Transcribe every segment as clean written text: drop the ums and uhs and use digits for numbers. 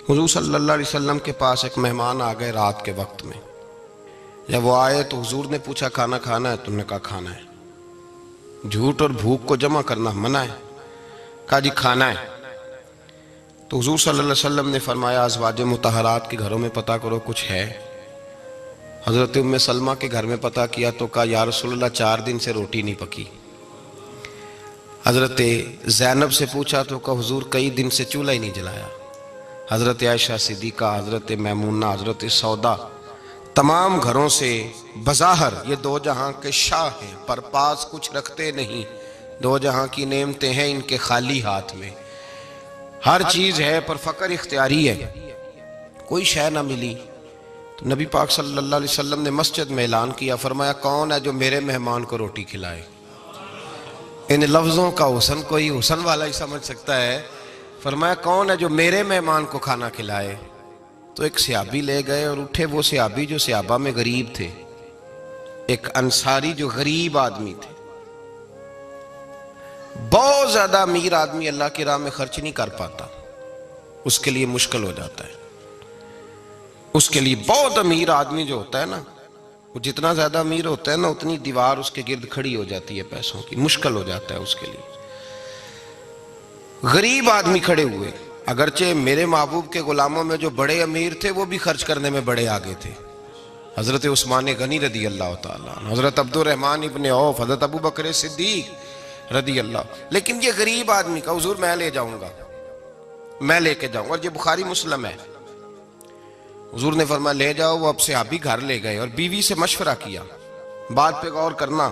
حضور صلی اللہ علیہ وسلم کے پاس ایک مہمان آ گئے رات کے وقت میں. جب وہ آئے تو حضور نے پوچھا کھانا کھانا ہے؟ تم نے کہا کھانا ہے. جھوٹ اور بھوک کو جمع کرنا منع ہے. کہا جی کھانا ہے. تو حضور صلی اللہ علیہ وسلم نے فرمایا ازواج مطہرات کے گھروں میں پتہ کرو کچھ ہے. حضرت ام سلمہ کے گھر میں پتہ کیا تو کہا یا رسول اللہ 4 دن سے روٹی نہیں پکی. حضرت زینب سے پوچھا تو کہا حضور کئی دن سے چولہا ہی نہیں جلایا. حضرت عائشہ صدیقہ، حضرت میمونہ، حضرت سودا، تمام گھروں سے بظاہر یہ 2 جہاں کے شاہ ہیں پر پاس کچھ رکھتے نہیں. 2 جہاں کی نعمتیں ہیں ان کے خالی ہاتھ میں. ہر چیز ہے پر فقر اختیاری ہے. کوئی شے نہ ملی تو نبی پاک صلی اللہ علیہ وسلم نے مسجد میں اعلان کیا، فرمایا کون ہے جو میرے مہمان کو روٹی کھلائے؟ ان لفظوں کا حسن کوئی حسن والا ہی سمجھ سکتا ہے. فرمایا کون ہے جو میرے مہمان کو کھانا کھلائے؟ تو ایک صحابی لے گئے اور اٹھے وہ صحابی جو صحابہ میں غریب تھے، ایک انصاری جو غریب آدمی تھے. بہت زیادہ امیر آدمی اللہ کی راہ میں خرچ نہیں کر پاتا، اس کے لیے مشکل ہو جاتا ہے. اس کے لیے بہت امیر آدمی جو ہوتا ہے نا، وہ جتنا زیادہ امیر ہوتا ہے نا اتنی دیوار اس کے گرد کھڑی ہو جاتی ہے پیسوں کی، مشکل ہو جاتا ہے اس کے لیے. غریب آدمی کھڑے ہوئے. اگرچہ میرے محبوب کے غلاموں میں جو بڑے امیر تھے وہ بھی خرچ کرنے میں بڑے آگے تھے. حضرت عثمان غنی رضی اللہ تعالیٰ عنہ، حضرت عبد الرحمن ابن عوف، حضرت ابو بکر صدیق رضی اللہ. لیکن یہ غریب آدمی کا حضور میں لے جاؤں گا، میں لے کے جاؤں گا. اور یہ بخاری مسلم ہے. حضور نے فرمایا لے جاؤ. وہ اب صحابی گھر لے گئے اور بیوی سے مشورہ کیا. بات پہ غور کرنا،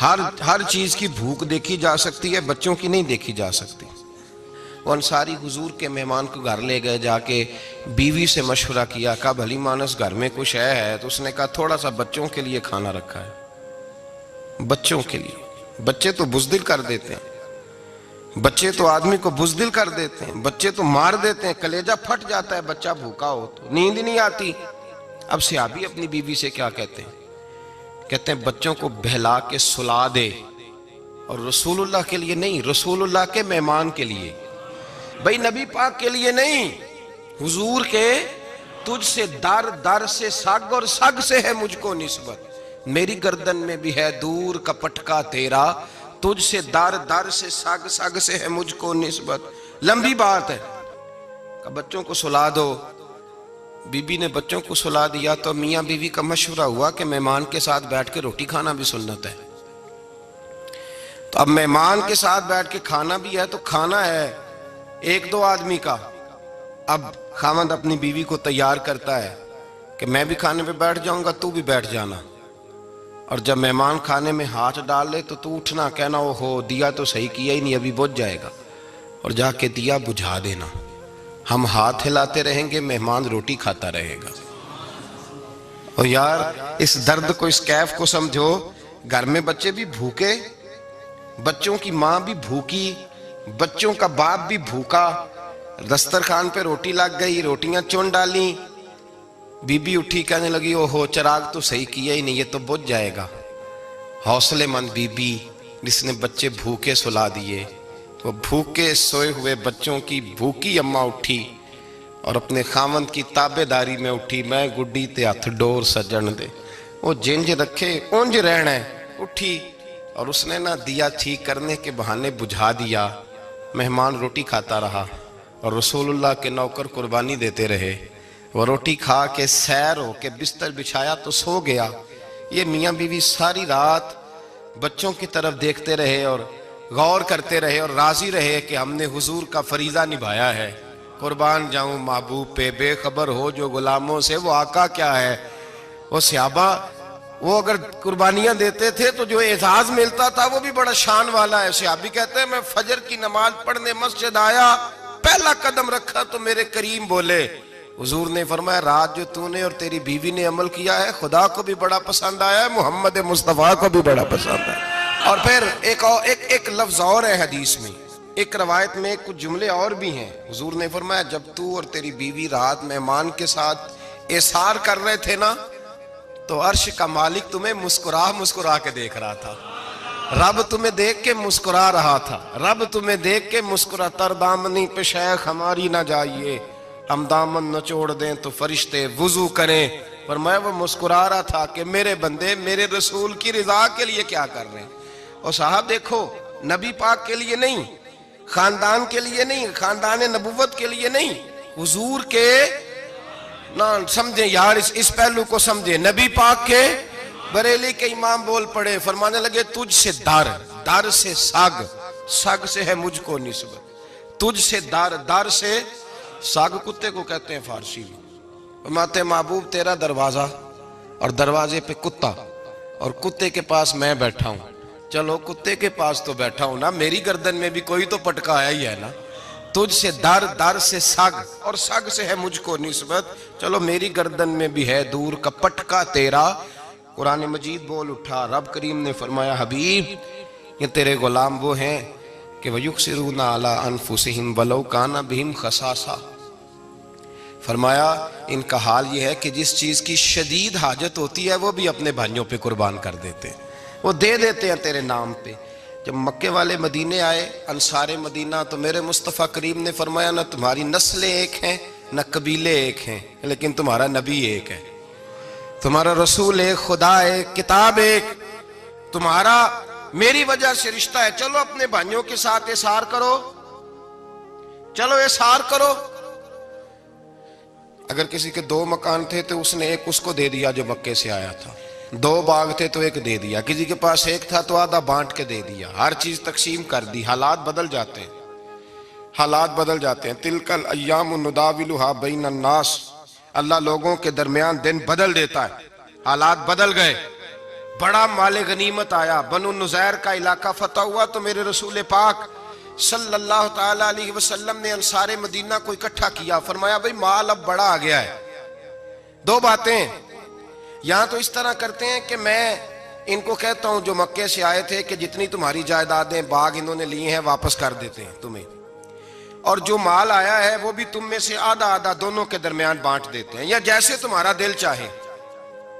ہر چیز کی بھوک دیکھی جا سکتی ہے، بچوں کی نہیں دیکھی جا سکتی. وہ انصاری حضور کے مہمان کو گھر لے گئے، جا کے بیوی سے مشورہ کیا. کہا بھلی مانس گھر میں کچھ ہے؟ تو اس نے کہا تھوڑا سا بچوں کے لیے کھانا رکھا ہے. بچوں کے لیے. بچے تو بزدل کر دیتے ہیں، بچے تو آدمی کو بزدل کر دیتے ہیں، بچے تو مار دیتے ہیں، کلیجہ پھٹ جاتا ہے بچہ بھوکا ہو تو، نیند نہیں آتی. اب صحابی اپنی بیوی سے کیا کہتے ہیں؟ کہتے ہیں بچوں کو بہلا کے سلا دے. اور رسول اللہ کے لیے نہیں، رسول اللہ کے مہمان کے لیے. بھئی نبی پاک کے لیے نہیں، حضور کے. تجھ سے در در سے سگ اور سگ سے ہے مجھ کو نسبت. میری گردن میں بھی ہے دور کا پٹکا تیرا، تجھ سے در در سے سگ سگ سے ہے مجھ کو نسبت. لمبی بات ہے. کہ بچوں کو سلا دو. بی بی نے بچوں کو سلا دیا تو میاں بیوی کا مشورہ ہوا کہ مہمان کے ساتھ بیٹھ کے روٹی کھانا بھی سنت ہے. تو اب مہمان کے ساتھ بیٹھ کے کھانا بھی ہے تو کھانا ہے 1-2 آدمی کا. اب خاوند اپنی بیوی کو تیار کرتا ہے کہ میں بھی کھانے پہ بیٹھ جاؤں گا، تو بھی بیٹھ جانا. اور جب مہمان کھانے میں ہاتھ ڈال لے تو اٹھنا، کہنا او ہو دیا تو صحیح کیا ہی نہیں، ابھی بجھ جائے گا. اور جا کے دیا بجھا دینا. ہم ہاتھ ہلاتے رہیں گے، مہمان روٹی کھاتا رہے گا. اور یار اس درد کو، اس کیف کو سمجھو. گھر میں بچے بھی بھوکے، بچوں کی ماں بھی بھوکی، بچوں کا باپ بھی بھوکا. دسترخوان پہ روٹی لگ گئی، روٹیاں چون ڈالی. بی بی اٹھی کہنے لگی او ہو چراغ تو صحیح کیا ہی نہیں، یہ تو بجھ جائے گا. حوصلے مند بی بی جس نے بچے بھوکے سلا دیے. وہ بھوکے سوئے ہوئے بچوں کی بھوکی اماں اٹھی اور اپنے خاوند کی تابع داری میں اٹھی. میں گڈی تے ہتھ ڈور سجن دے، وہ جنج رکھے اونج رہنا ہے. اٹھی اور اس نے نہ دیا ٹھیک کرنے کے بہانے بجھا دیا. مہمان روٹی کھاتا رہا اور رسول اللہ کے نوکر قربانی دیتے رہے. وہ روٹی کھا کے سیر ہو کے بستر بچھایا تو سو گیا. یہ میاں بیوی ساری رات بچوں کی طرف دیکھتے رہے اور غور کرتے رہے اور راضی رہے کہ ہم نے حضور کا فریضہ نبھایا ہے. قربان جاؤں محبوب پہ، بے خبر ہو جو غلاموں سے وہ آقا کیا ہے. وہ صحابہ وہ اگر قربانیاں دیتے تھے تو جو اعزاز ملتا تھا وہ بھی بڑا شان والا ہے. صحابی کہتے ہیں میں فجر کی نماز پڑھنے مسجد آیا، پہلا قدم رکھا تو میرے کریم بولے. حضور نے فرمایا رات جو تو نے اور تیری بیوی نے عمل کیا ہے خدا کو بھی بڑا پسند آیا ہے، محمد مصطفیٰ کو بھی بڑا پسند ہے. اور پھر ایک لفظ اور ہے حدیث میں، ایک روایت میں کچھ جملے اور بھی ہیں. حضور نے فرمایا جب تو اور تیری بیوی رات مہمان کے ساتھ ایثار کر رہے تھے نا تو عرش کا مالک تمہیں مسکرا مسکرا کے دیکھ رہا تھا. رب تمہیں دیکھ کے مسکرا رہا تھا، رب تمہیں دیکھ کے مسکرا، تر دامنی پہ شیخ ہماری نہ جائیے، ہم دامن نچوڑ دیں تو فرشتے وضو کریں۔ فرمایا وہ مسکرا رہا تھا کہ میرے بندے میرے رسول کی رضا کے لیے کیا کر رہے ہیں۔ اور صاحب دیکھو، نبی پاک کے لیے نہیں، خاندان کے لیے نہیں، خاندان نبوت کے لیے نہیں، حضور کے نہ سمجھیں یار، اس پہلو کو سمجھیں، نبی پاک کے بریلی کے امام بول پڑے، فرمانے لگے تجھ سے در، در سے سگ، سگ سے ہے مجھ کو نسبت، تجھ سے در، در سے سگ کتے کو کہتے ہیں فارسی میں۔ فرماتے محبوب تیرا دروازہ اور دروازے پہ کتا اور کتے کے پاس میں بیٹھا ہوں، چلو کتے کے پاس تو بیٹھا ہوں نا، میری گردن میں بھی کوئی تو پٹکا آیا ہی ہے نا، تجھ سے در، در سے سگ اور سگ سے ہے مجھ کو نسبت، چلو میری گردن میں بھی ہے دور کا پٹکا تیرا۔ قرآن مجید بول اٹھا، رب کریم نے فرمایا حبیب یہ تیرے غلام وہ ہیں کہ وَيُقْصِرُونَ عَلَىٰ أَنفُسِهِمْ وَلَوْ كَانَ بِهِمْ خَصَاصَةٌ، فرمایا ان کا حال یہ ہے کہ جس چیز کی شدید حاجت ہوتی ہے وہ بھی اپنے بھائیوں پہ قربان کر دیتے ہیں، وہ دے دیتے ہیں تیرے نام پہ۔ جب مکے والے مدینے آئے، انصار مدینہ، تو میرے مصطفیٰ کریم نے فرمایا نہ تمہاری نسلیں ایک ہیں نہ قبیلے ایک ہیں، لیکن تمہارا نبی ایک ہے، تمہارا رسول ایک، خدا ایک، کتاب ایک، تمہارا میری وجہ سے رشتہ ہے، چلو اپنے بھائیوں کے ساتھ احسار کرو، چلو احسار کرو۔ اگر کسی کے 2 مکان تھے تو اس نے ایک اس کو دے دیا جو مکے سے آیا تھا، 2 باغ تھے تو ایک دے دیا، کسی کے پاس ایک تھا تو آدھا بانٹ کے دے دیا، ہر چیز تقسیم کر دی۔ حالات بدل جاتے ہیں، حالات بدل جاتے ہیں، تلک الایام نداولھا بین الناس، اللہ لوگوں کے درمیان دن بدل دیتا ہے، حالات بدل گئے، بڑا مال غنیمت آیا، بنو نزیر کا علاقہ فتح ہوا تو میرے رسول پاک صلی اللہ تعالیٰ علیہ وسلم نے انصار مدینہ کو اکٹھا کیا، فرمایا بھئی مال اب بڑا آ گیا ہے۔ 2 باتیں، یہاں تو اس طرح کرتے ہیں کہ میں ان کو کہتا ہوں جو مکے سے آئے تھے کہ جتنی تمہاری جائیدادیں باغ انہوں نے لیے ہیں واپس کر دیتے ہیں تمہیں، اور جو مال آیا ہے وہ بھی تم میں سے آدھا آدھا دونوں کے درمیان بانٹ دیتے ہیں، یا جیسے تمہارا دل چاہے،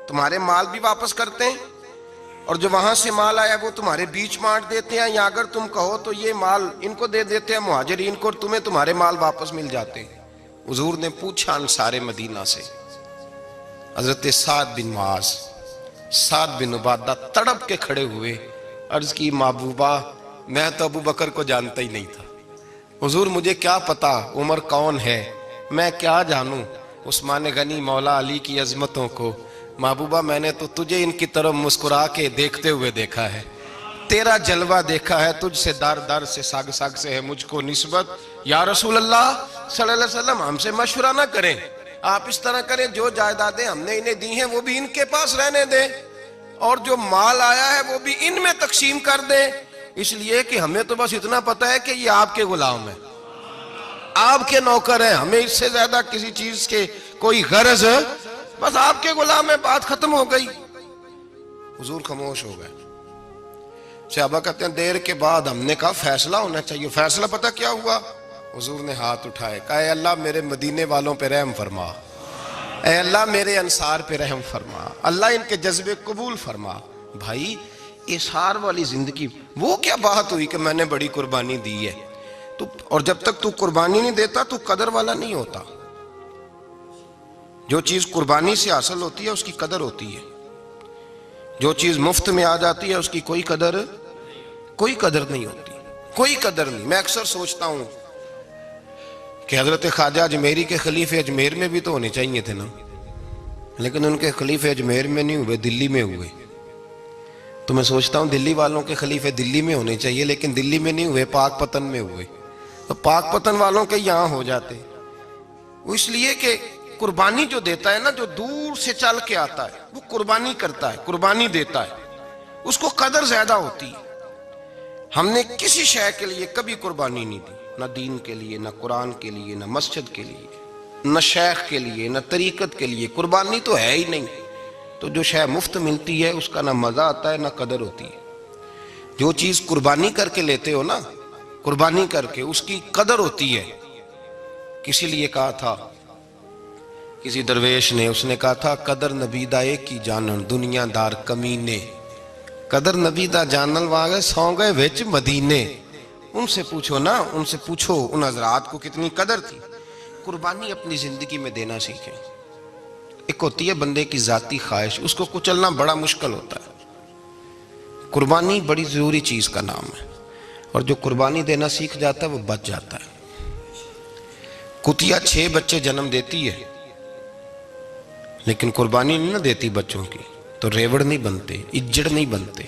تمہارے مال بھی واپس کرتے ہیں اور جو وہاں سے مال آیا وہ تمہارے بیچ بانٹ دیتے ہیں، یا اگر تم کہو تو یہ مال ان کو دے دیتے ہیں مہاجرین کو اور تمہیں تمہارے مال واپس مل جاتے ہیں۔ حضور نے پوچھا انصار مدینہ سے، حضرت سعد بن معاذ، سعد بن عبادہ تڑپ کے کھڑے ہوئے، عرض کی محبوبہ میں تو ابو بکر کو جانتا ہی نہیں تھا، حضور مجھے کیا پتا عمر کون ہے، میں کیا جانوں عثمان غنی مولا علی کی عظمتوں کو، محبوبہ میں نے تو تجھے ان کی طرف مسکرا کے دیکھتے ہوئے دیکھا ہے، تیرا جلوہ دیکھا ہے، تجھ سے در در سے سگ سگ سے ہے مجھ کو نسبت۔ یا رسول اللہ صلی اللہ علیہ وسلم ہم سے مشورہ نہ کریں، آپ اس طرح کریں جو جائیدادیں ہم نے انہیں دی ہیں وہ بھی ان کے پاس رہنے دیں، اور جو مال آیا ہے وہ بھی ان میں تقسیم کر دیں، اس لیے کہ ہمیں تو بس اتنا پتا ہے کہ یہ آپ کے غلام ہیں، آپ کے نوکر ہیں، ہمیں اس سے زیادہ کسی چیز کے کوئی غرض، بس آپ کے غلام ہے، بات ختم ہو گئی۔ حضور خاموش ہو گئے۔ صحابہ کہتے ہیں دیر کے بعد ہم نے کہا فیصلہ ہونا چاہیے، فیصلہ پتہ کیا ہوا؟ حضور نے ہاتھ اٹھائے، کہا اے اللہ میرے مدینے والوں پہ رحم فرما، اے اللہ میرے انصار پہ رحم فرما، اللہ ان کے جذبے قبول فرما۔ بھائی احسار والی زندگی، وہ کیا بات ہوئی کہ میں نے بڑی قربانی دی ہے، اور جب تک تو قربانی نہیں دیتا تو قدر والا نہیں ہوتا۔ جو چیز قربانی سے حاصل ہوتی ہے اس کی قدر ہوتی ہے، جو چیز مفت میں آ جاتی ہے اس کی کوئی قدر نہیں ہوتی، کوئی قدر نہیں۔ میں اکثر سوچتا ہوں کہ حضرت خواجہ اجمیری کے خلیفے اجمیر میں بھی تو ہونے چاہیے تھے نا، لیکن ان کے خلیفے اجمیر میں نہیں ہوئے، دلی میں ہوئے۔ تو میں سوچتا ہوں دلی والوں کے خلیفے دلی میں ہونے چاہیے، لیکن دلی میں نہیں ہوئے، پاک پتن میں ہوئے، تو پاک پتن والوں کے یہاں ہو جاتے۔ وہ اس لیے کہ قربانی جو دیتا ہے نا، جو دور سے چل کے آتا ہے وہ قربانی کرتا ہے، قربانی دیتا ہے، اس کو قدر زیادہ ہوتی ہے۔ ہم نے کسی شے کے لیے کبھی قربانی نہیں دی، نہ دین کے لیے، نہ قرآن کے لیے، نہ مسجد کے لیے، نہ شیخ کے لیے، نہ طریقت کے لیے، قربانی تو ہے ہی نہیں۔ تو جو شے مفت ملتی ہے اس کا نہ مزہ آتا ہے نہ قدر ہوتی ہے۔ جو چیز قربانی کر کے لیتے ہو نا، قربانی کر کے، اس کی قدر ہوتی ہے۔ کسی لیے کہا تھا کسی درویش نے، اس نے کہا تھا قدر نبیدہ ایک کی جانن دنیا دار کمینے، قدر نبی دا جانل واگے سو گئے ویچ مدینے. ان سے پوچھو نا، ان سے پوچھو ان حضرات کو کتنی قدر تھی. قربانی اپنی زندگی میں دینا سیکھیں. ایک ہوتی ہے بندے کی ذاتی خواہش، اس کو کچلنا بڑا مشکل ہوتا ہے. قربانی بڑی ضروری چیز کا نام ہے، اور جو قربانی دینا سیکھ جاتا ہے وہ بچ جاتا ہے. کتیا 6 بچے جنم دیتی ہے لیکن قربانی نہیں نہ دیتی بچوں کی، تو ریوڑ نہیں بنتے، اجڑ نہیں بنتے.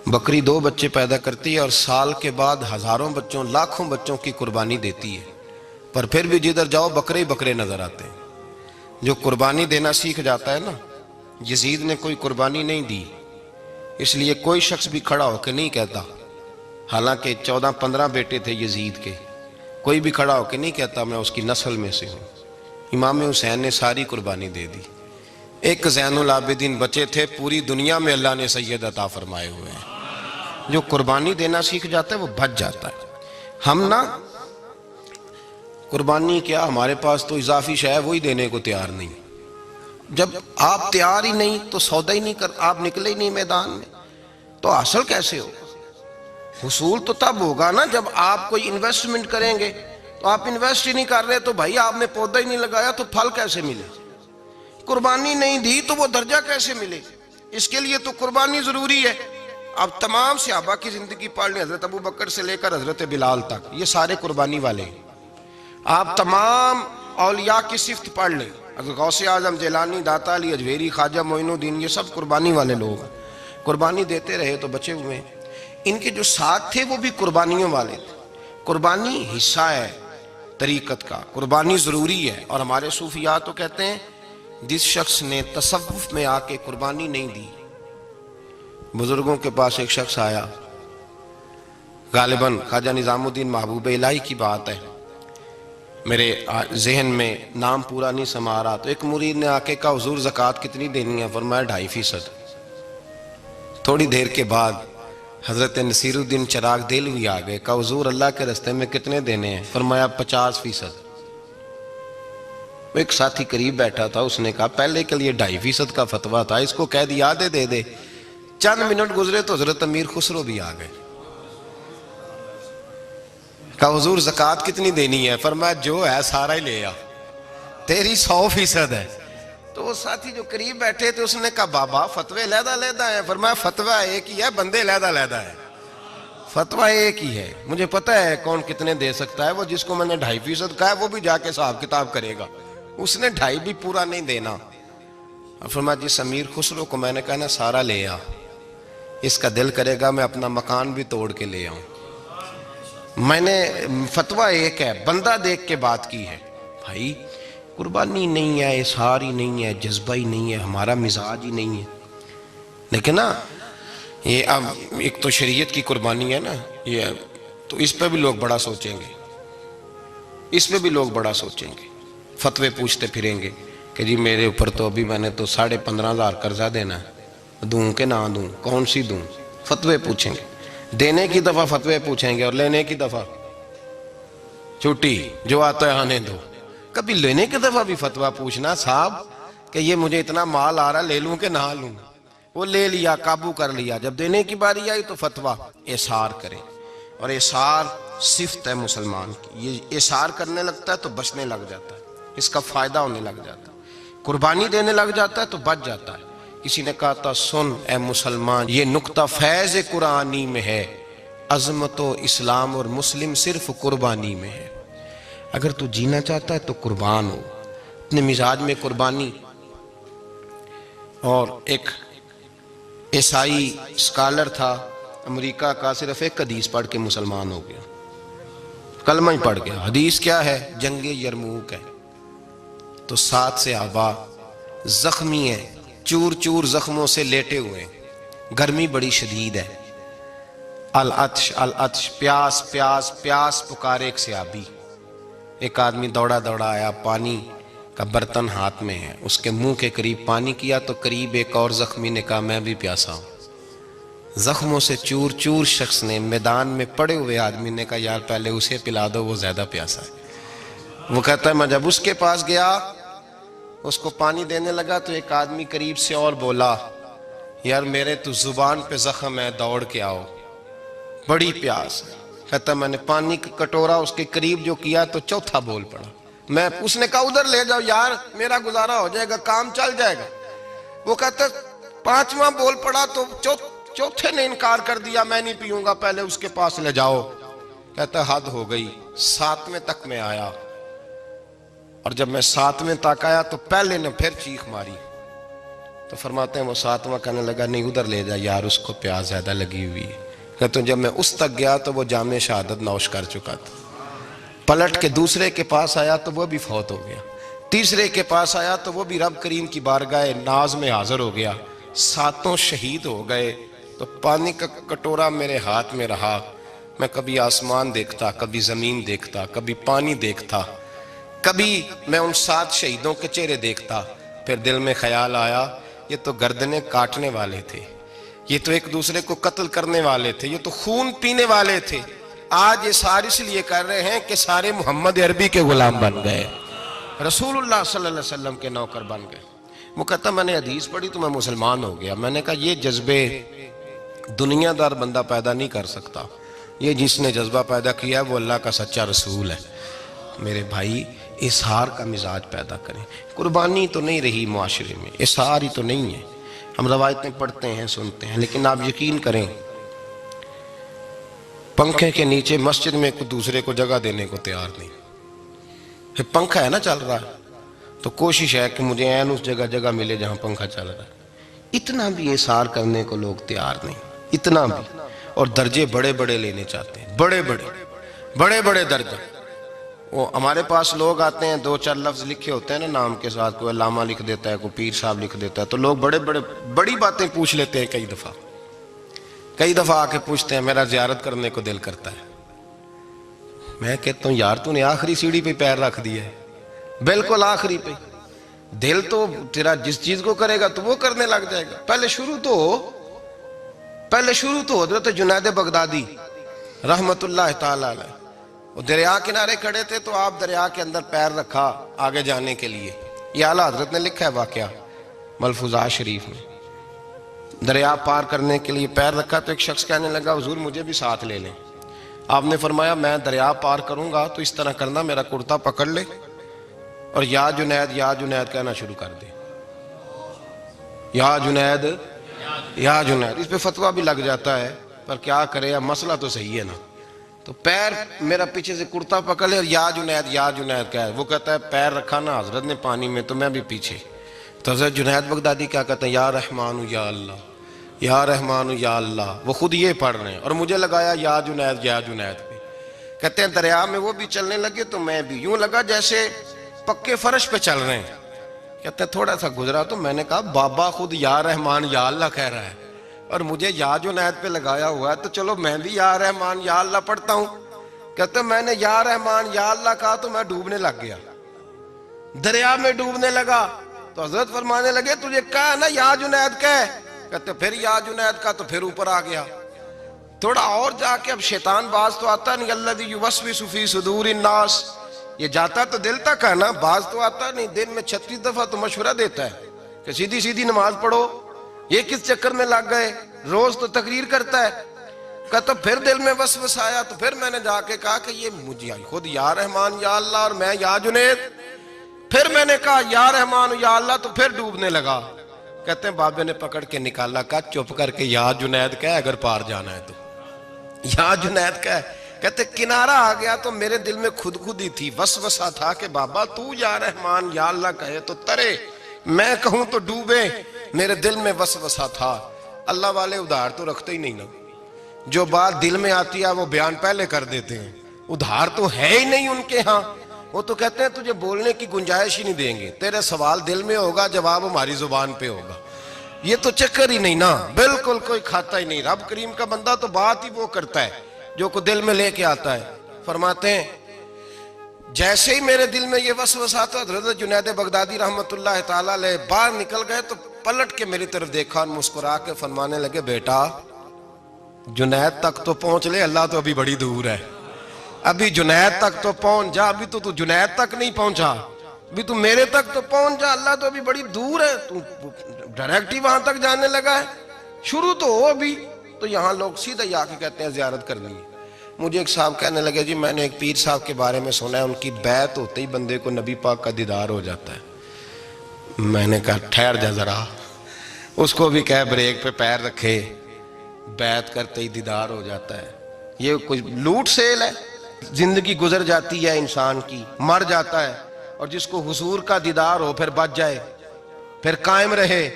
بکری 2 بچے پیدا کرتی ہے اور سال کے بعد ہزاروں بچوں، لاکھوں بچوں کی قربانی دیتی ہے، پر پھر بھی جدھر جاؤ بکرے ہی بکرے نظر آتے ہیں. جو قربانی دینا سیکھ جاتا ہے نا، یزید نے کوئی قربانی نہیں دی، اس لیے کوئی شخص بھی کھڑا ہو کے نہیں کہتا، حالانکہ 14-15 بیٹے تھے یزید کے، کوئی بھی کھڑا ہو کے نہیں کہتا میں اس کی نسل میں سے ہوں. امام حسین نے ساری قربانی دے دی. ایک زین العابدین بچے تھے، پوری دنیا میں اللہ نے سید عطا فرمائے ہوئے ہیں. جو قربانی دینا سیکھ جاتا ہے وہ بچ جاتا ہے. ہم نا قربانی کیا، ہمارے پاس تو اضافی شے ہے وہی دینے کو تیار نہیں. جب آپ تیار ہی نہیں تو سودا ہی نہیں کر، آپ نکلے ہی نہیں میدان میں تو حاصل کیسے ہو؟ حصول تو تب ہوگا نا جب آپ کوئی انویسٹمنٹ کریں گے. تو آپ انویسٹ ہی نہیں کر رہے تو بھائی آپ نے پودا ہی نہیں لگایا تو پھل کیسے ملے؟ قربانی نہیں دی تو وہ درجہ کیسے ملے؟ اس کے لیے تو قربانی ضروری ہے. اب تمام صحابہ کی زندگی پڑھ لیں، حضرت ابو بکر سے لے کر حضرت بلال تک، یہ سارے قربانی والے ہیں. آپ تمام اولیاء کی صفت پڑھ لیں، حضرت غوث اعظم، جیلانی، داتا علی اجویری، خواجہ معین الدین، یہ سب قربانی والے لوگ ہیں. قربانی دیتے رہے تو بچے ہوئے ہیں. ان کے جو ساتھ تھے وہ بھی قربانیوں والے تھے. قربانی حصہ ہے طریقت کا، قربانی ضروری ہے. اور ہمارے صوفیاء تو کہتے ہیں جس شخص نے تصوف میں آ کے قربانی نہیں دی. بزرگوں کے پاس ایک شخص آیا، غالباً خواجہ نظام الدین محبوب الہی کی بات ہے، میرے ذہن میں نام پورا نہیں سما رہا. تو ایک مرید نے آ کے کہا حضور زکوٰۃ کتنی دینی ہے؟ فرمایا 2.5%. تھوڑی دیر کے بعد حضرت نصیر الدین چراغ دہلوی آ گئے، کہا حضور اللہ کے راستے میں کتنے دینے ہیں؟ فرمایا 50%. ایک ساتھی قریب بیٹھا تھا، اس نے کہا پہلے کے لیے 2.5% کا فتویٰ تھا، اس کو کہہ دیا دے دے. چند منٹ گزرے تو حضرت امیر خسرو بھی آ گئے. کہا حضور زکوٰۃ کتنی دینی ہے؟ فرمایا جو ہے سارا ہی لے آ، تیری 100% ہے. تو وہ ساتھی جو قریب بیٹھے تھے اس نے کہا بابا فتوے علیحدہ علیحدہ ہیں. فرمایا فتویٰ ایک ہی ہے، بندے علیحدہ علیحدہ ہیں. فتویٰ ایک ہی ہے، مجھے پتہ ہے کون کتنے دے سکتا ہے. وہ جس کو میں نے 2.5% کہا ہے وہ بھی جا کے حساب کتاب کرے گا، اس نے 2.5 بھی پورا نہیں دینا. فرمایا جس امیر خسرو کو میں نے کہا نا سارا لے آ، اس کا دل کرے گا میں اپنا مکان بھی توڑ کے لے آؤں. میں نے فتویٰ ایک ہے، بندہ دیکھ کے بات کی ہے. بھائی قربانی نہیں ہے، اظہار ہی نہیں ہے، جذبہ ہی نہیں ہے، ہمارا مزاج ہی نہیں ہے. لیکن نا یہ اب ایک تو شریعت کی قربانی ہے نا، یہ تو اس پہ بھی لوگ بڑا سوچیں گے، اس پہ بھی لوگ بڑا سوچیں گے. فتوے پوچھتے پھریں گے کہ جی میرے اوپر تو ابھی میں نے تو 15,500 قرضہ دینا ہے، دوں کہ نہ دوں، کون سی دوں؟ فتوے پوچھیں گے. دینے کی دفعہ فتوے پوچھیں گے اور لینے کی دفعہ چھٹی، جو آتا ہے آنے دو. کبھی لینے کی دفعہ بھی فتویٰ پوچھنا صاحب کہ یہ مجھے اتنا مال آ رہا لے لوں کہ نہ لوں. وہ لے لیا، قابو کر لیا. جب دینے کی باری آئی تو فتویٰ احصار کرے. اور احصار صفت ہے مسلمان کی، یہ احصار کرنے لگتا ہے تو بچنے لگ جاتا ہے، اس کا فائدہ ہونے لگ جاتا ہے. قربانی دینے لگ جاتا ہے تو بچ جاتا ہے. کسی نے کہا تھا سن اے مسلمان، یہ نکتہ فیض قرآنی میں ہے، عظمت و اسلام اور مسلم صرف قربانی میں ہے. اگر تو جینا چاہتا ہے تو قربان ہو، اپنے مزاج میں قربانی. اور ایک عیسائی اسکالر تھا امریکہ کا، صرف ایک حدیث پڑھ کے مسلمان ہو گیا، کلمہ ہی پڑھ گیا. حدیث کیا ہے؟ جنگ یرموک ہے. تو 7 صحابہ زخمی ہیں، چور چور زخموں سے لیٹے ہوئے، گرمی بڑی شدید ہے. العطش العطش، پیاس پیاس پیاس پکارے ایک صحابی. ایک آدمی دوڑا دوڑا آیا، پانی کا برتن ہاتھ میں ہے، اس کے منہ کے قریب پانی کیا تو قریب ایک اور زخمی نے کہا میں بھی پیاسا ہوں. زخموں سے چور چور شخص نے، میدان میں پڑے ہوئے آدمی نے کہا یار پہلے اسے پلا دو، وہ زیادہ پیاسا ہے. وہ کہتا ہے میں جب اس کے پاس گیا، اس کو پانی دینے لگا تو ایک آدمی قریب سے اور بولا یار میرے تو زبان پہ زخم ہے، دوڑ کے آؤ، بڑی پیاس ہے۔ کہتا میں نے پانی کا کٹورا اس کے قریب جو کیا تو چوتھا بول پڑا۔ اس نے کہا ادھر لے جاؤ یار، میرا گزارا ہو جائے گا، کام چل جائے گا۔ وہ کہتا پانچواں بول پڑا تو چوتھے نے انکار کر دیا، میں نہیں پیوں گا، پہلے اس کے پاس لے جاؤ۔ کہتا حد ہو گئی۔ ساتویں تک میں آیا، اور جب میں ساتویں تک آیا تو پہلے نے پھر چیخ ماری۔ تو فرماتے ہیں وہ ساتواں کہنے لگا نہیں ادھر لے جا یار، اس کو پیاس زیادہ لگی ہوئی ہے۔ کہتے ہیں جب میں اس تک گیا تو وہ جام شہادت نوش کر چکا تھا۔ پلٹ کے دوسرے کے پاس آیا تو وہ بھی فوت ہو گیا۔ تیسرے کے پاس آیا تو وہ بھی رب کریم کی بارگاہ ناز میں حاضر ہو گیا۔ ساتوں شہید ہو گئے۔ تو پانی کا کٹورا میرے ہاتھ میں رہا، میں کبھی آسمان دیکھتا، کبھی زمین دیکھتا، کبھی پانی دیکھتا، کبھی میں ان 7 شہیدوں کے چہرے دیکھتا۔ پھر دل میں خیال آیا یہ تو گردنیں کاٹنے والے تھے، یہ تو ایک دوسرے کو قتل کرنے والے تھے، یہ تو خون پینے والے تھے۔ آج یہ سارے اس لیے کر رہے ہیں کہ سارے محمد عربی کے غلام بن گئے، رسول اللہ صلی اللہ علیہ وسلم کے نوکر بن گئے۔ وہ کہتا میں نے حدیث پڑھی تو میں مسلمان ہو گیا۔ میں نے کہا یہ جذبے دنیا دار بندہ پیدا نہیں کر سکتا، یہ جس نے جذبہ پیدا کیا وہ اللہ کا سچا رسول ہے۔ میرے بھائی اظہار کا مزاج پیدا کریں۔ قربانی تو نہیں رہی معاشرے میں، اظہار ہی تو نہیں ہے۔ ہم روایتیں پڑھتے ہیں سنتے ہیں، لیکن آپ یقین کریں پنکھے کے نیچے مسجد میں کوئی دوسرے کو جگہ دینے کو تیار نہیں۔ پھر پنکھا ہے نا چل رہا ہے تو کوشش ہے کہ مجھے عین اس جگہ ملے جہاں پنکھا چل رہا ہے۔ اتنا بھی اظہار کرنے کو لوگ تیار نہیں، اتنا بھی۔ اور درجے بڑے بڑے لینے چاہتے ہیں، بڑے بڑے درجے۔ وہ ہمارے پاس لوگ آتے ہیں، 2-4 لفظ لکھے ہوتے ہیں نا نام کے ساتھ، کوئی علامہ لکھ دیتا ہے، کوئی پیر صاحب لکھ دیتا ہے، تو لوگ بڑی باتیں پوچھ لیتے ہیں۔ کئی دفعہ آ کے پوچھتے ہیں میرا زیارت کرنے کو دل کرتا ہے۔ میں کہتا ہوں یار تو نے آخری سیڑھی پہ پیر رکھ دیا ہے، بالکل آخری پہ۔ دل تو تیرا جس چیز کو کرے گا تو وہ کرنے لگ جائے گا۔ پہلے شروع تو حضرت جنید بغدادی رحمت اللہ تعالی علیہ، وہ دریا کنارے کھڑے تھے تو آپ دریا کے اندر پیر رکھا آگے جانے کے لیے۔ یہ اعلیٰ حضرت نے لکھا ہے واقعہ ملفوظات شریف میں۔ دریا پار کرنے کے لیے پیر رکھا تو ایک شخص کہنے لگا حضور مجھے بھی ساتھ لے لیں۔ آپ نے فرمایا میں دریا پار کروں گا تو اس طرح کرنا، میرا کرتا پکڑ لے اور یا جنید یا جنید کہنا شروع کر دے۔ یا جنید یا جنید، اس پہ فتویٰ بھی لگ جاتا ہے، پر کیا کرے، مسئلہ تو صحیح ہے نا۔ تو پیر میرا پیچھے سے کرتا پکڑ لے اور یا جنید کہہ، وہ کہتا ہے پیر رکھا نا حضرت نے پانی میں تو میں بھی پیچھے۔ تو حضرت جنید بغدادی کیا کہتے ہیں یا رحمان یا اللہ، یا رحمان یا اللہ، وہ خود یہ پڑھ رہے ہیں اور مجھے لگایا یا جنید پہ۔ کہتے ہیں دریا میں وہ بھی چلنے لگے تو میں بھی، یوں لگا جیسے پکے فرش پہ چل رہے ہیں۔ کہتے ہیں تھوڑا سا گزرا تو میں نے کہا بابا خود یا رحمان یا اللہ کہہ رہا ہے اور مجھے یا جنید پہ لگایا ہوا ہے، تو چلو میں بھی یا رحمان یا اللہ پڑھتا ہوں۔ کہتے ہیں میں نے یا رحمان یا اللہ کہا تو میں ڈوبنے لگ گیا، دریا میں ڈوبنے لگا۔ تو حضرت فرمانے لگے تجھے کہا نا یا جنید کہہ، کہتے پھر یا جنید کا تو پھر اوپر آ گیا۔ تھوڑا اور جا کے اب شیطان باز تو آتا نہیں، الذی یوسوس فی صدور الناس، یہ جاتا تو دل تک ہے نا، باز تو آتا نہیں۔ دن میں 36 دفعہ تو مشورہ دیتا ہے کہ سیدھی نماز پڑھو، یہ کس چکر میں لگ گئے، روز تو تقریر کرتا ہے۔ کہتا پھر دل میں وسوس آیا تو پھر میں نے جا کے کہا کہ یہ مجھے خود یا رحمان یا اللہ اور میں یا جنید۔ پھر میں نے کہا یا رحمان یا اللہ تو پھر ڈوبنے لگا۔ کہتے ہیں بابے نے پکڑ کے نکالا، کہا چپ کر کے یا جنید کہہ اگر پار جانا ہے تو، یا جنید کہہ۔ کہتے کنارہ آ گیا تو میرے دل میں خود ہی تھی، وسوسہ تھا کہ بابا تو یا رحمان یا اللہ کہے تو ترے، میں کہوں تو ڈوبے۔ میرے دل میں وسوسہ تھا۔ اللہ والے ادھار تو رکھتے ہی نہیں نا، جو بات دل میں آتی ہے وہ بیان پہلے کر دیتے ہیں، ادھار تو ہے ہی نہیں ان کے ہاں۔ وہ تو کہتے ہیں تجھے بولنے کی گنجائش ہی نہیں دیں گے، تیرے سوال دل میں ہوگا جواب ہماری زبان پہ ہوگا۔ یہ تو چکر ہی نہیں نا، بالکل کوئی کھاتا ہی نہیں۔ رب کریم کا بندہ تو بات ہی وہ کرتا ہے جو کو دل میں لے کے آتا ہے۔ فرماتے ہیں جیسے ہی میرے دل میں یہ وسوسہ تھا، حضرت جنید بغدادی رحمت اللہ تعالیٰ علیہ باہر نکل گئے تو پلٹ کے میری طرف دیکھا اور مسکرا کے فرمانے لگے بیٹا جنید تک تو پہنچ لے، اللہ تو ابھی بڑی دور ہے، ابھی جنید تک تو پہنچ جا، ابھی تو جنید تک نہیں پہنچا، ابھی تو میرے تک تو پہنچ جا، اللہ تو ابھی بڑی دور ہے، تو ڈائریکٹ ہی وہاں تک جانے لگا ہے۔ شروع تو ہو ابھی، تو یہاں لوگ سیدھا ہی آ کے کہتے ہیں زیارت کرنی ہے۔ مجھے ایک صاحب کہنے لگے جی میں نے ایک پیر صاحب کے بارے میں سنا ہے ان کی بیعت ہوتے ہی بندے کو نبی پاک کا دیدار ہو جاتا ہے۔ میں نے کہا ٹھہر جا ذرا، اس کو بھی کہہ بریک پہ پیر رکھے، بیعت کرتے ہی دیدار ہو جاتا ہے، یہ کوئی لوٹ سیل ہے؟ زندگی گزر جاتی ہے انسان کی، مر جاتا ہے، اور جس کو حضور کا دیدار ہو پھر بچ جائے، پھر قائم رہے،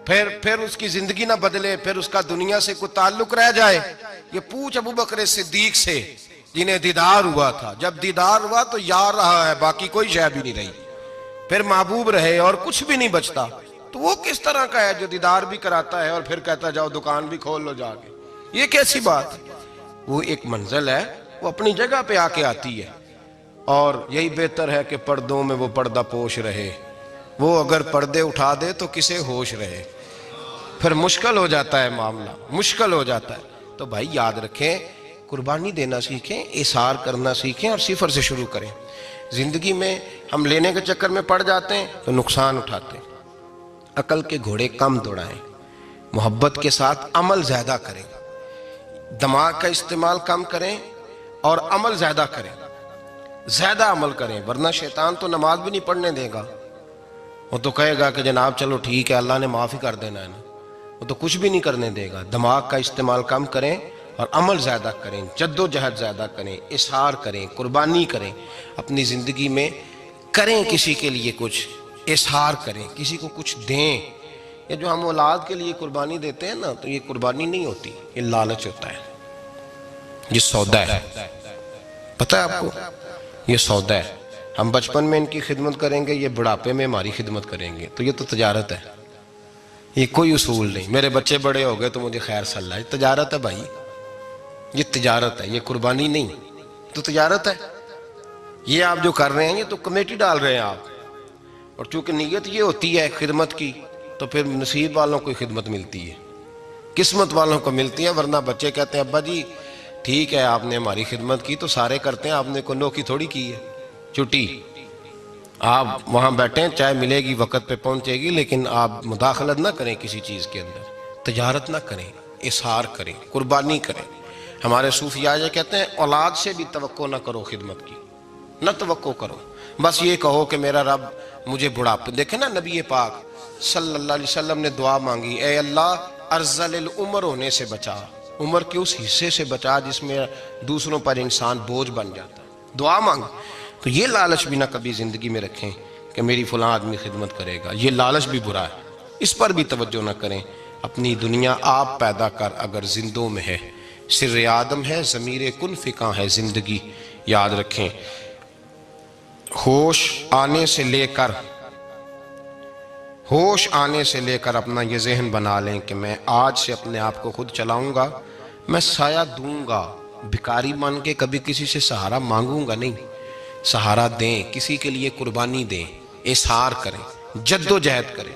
پھر اس کی زندگی نہ بدلے، پھر اس کا دنیا سے کوئی تعلق رہ جائے۔ یہ پوچھ ابو بکر صدیق سے جنہیں دیدار ہوا تھا، جب دیدار ہوا تو یار رہا ہے، باقی کوئی شے بھی نہیں رہی، پھر محبوب رہے اور کچھ بھی نہیں بچتا۔ تو وہ کس طرح کا ہے جو دیدار بھی کراتا ہے اور پھر کہتا جاؤ دکان بھی کھول لو جا کے؟ یہ کیسی بات؟ وہ ایک منزل ہے، وہ اپنی جگہ پہ آ کے آتی ہے، اور یہی بہتر ہے کہ پردوں میں وہ پردہ پوش رہے۔ وہ اگر پردے اٹھا دے تو کسے ہوش رہے، پھر مشکل ہو جاتا ہے معاملہ، مشکل ہو جاتا ہے۔ تو بھائی یاد رکھیں، قربانی دینا سیکھیں، اثار کرنا سیکھیں، اور صفر سے شروع کریں۔ زندگی میں ہم لینے کے چکر میں پڑ جاتے ہیں تو نقصان اٹھاتے ہیں۔ عقل کے گھوڑے کم دوڑائیں، محبت کے ساتھ عمل زیادہ کریں، دماغ کا استعمال کم کریں اور عمل زیادہ کریں، زیادہ عمل کریں، ورنہ شیطان تو نماز بھی نہیں پڑھنے دے گا۔ وہ تو کہے گا کہ جناب چلو ٹھیک ہے اللہ نے معافی کر دینا ہے نا، وہ تو کچھ بھی نہیں کرنے دے گا۔ دماغ کا استعمال کم کریں اور عمل زیادہ کریں، جد و جہد زیادہ کریں، اظہار کریں، قربانی کریں، اپنی زندگی میں کریں، کسی کے لیے کچھ اظہار کریں، کسی کو کچھ دیں۔ یہ جو ہم اولاد کے لیے قربانی دیتے ہیں نا، تو یہ قربانی نہیں ہوتی، یہ لالچ ہوتا ہے، یہ سودا ہے، پتہ ہے آپ کو؟ یہ سودا ہے۔ ہم بچپن میں ان کی خدمت کریں گے، یہ بڑھاپے میں ہماری خدمت کریں گے، تو یہ تو تجارت ہے، یہ کوئی اصول نہیں۔ میرے بچے بڑے ہو گئے تو مجھے خیر صلی اللہ، یہ تجارت ہے بھائی، یہ تجارت ہے، یہ قربانی نہیں، تو تجارت ہے۔ یہ آپ جو کر رہے ہیں یہ تو کمیٹی ڈال رہے ہیں آپ، اور چونکہ نیت یہ ہوتی ہے خدمت کی، تو پھر نصیب والوں کو خدمت ملتی ہے، قسمت والوں کو ملتی ہے، ورنہ بچے کہتے ہیں ابا جی ٹھیک ہے آپ نے ہماری خدمت کی تو سارے کرتے ہیں، آپ نے کوئی نوکی تھوڑی کی ہے، چھٹی آپ وہاں بیٹھیں، چائے ملے گی وقت پہ پہنچے گی، لیکن آپ مداخلت نہ کریں کسی چیز کے اندر، تجارت نہ کریں، اظہار کریں، قربانی کریں۔ ہمارے صوفیاء یہ کہتے ہیں اولاد سے بھی توقع نہ کرو خدمت کی، نہ توقع کرو، بس یہ کہو کہ میرا رب مجھے بڑھاپے۔ دیکھیں نا نبی پاک صلی اللہ علیہ وسلم نے دعا مانگی، اے اللہ ارذل العمر ہونے سے بچا، عمر کے اس حصے سے بچا جس میں دوسروں پر انسان بوجھ بن جاتا ہے، دعا مانگ۔ تو یہ لالچ بھی نہ کبھی زندگی میں رکھیں کہ میری فلاں آدمی خدمت کرے گا، یہ لالچ بھی برا ہے، اس پر بھی توجہ نہ کریں۔ اپنی دنیا آپ پیدا کر اگر زندوں میں ہے، سر آدم ہے، ضمیر کن فکاں ہے زندگی، یاد رکھیں۔ ہوش آنے سے لے کر اپنا یہ ذہن بنا لیں کہ میں آج سے اپنے آپ کو خود چلاؤں گا، میں سایہ دوں گا، بھکاری بن کے کبھی کسی سے سہارا مانگوں گا نہیں، سہارا دیں، کسی کے لیے قربانی دیں، اظہار کریں، جد و جہد کریں۔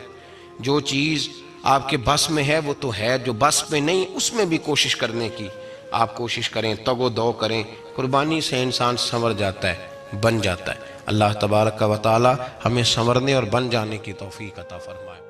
جو چیز آپ کے بس میں ہے وہ تو ہے، جو بس میں نہیں اس میں بھی کوشش کرنے کی آپ کوشش کریں، تگ و دو کریں۔ قربانی سے انسان سنور جاتا ہے، بن جاتا ہے۔ اللہ تبارک و تعالی ہمیں سنورنے اور بن جانے کی توفیق عطا فرمائے۔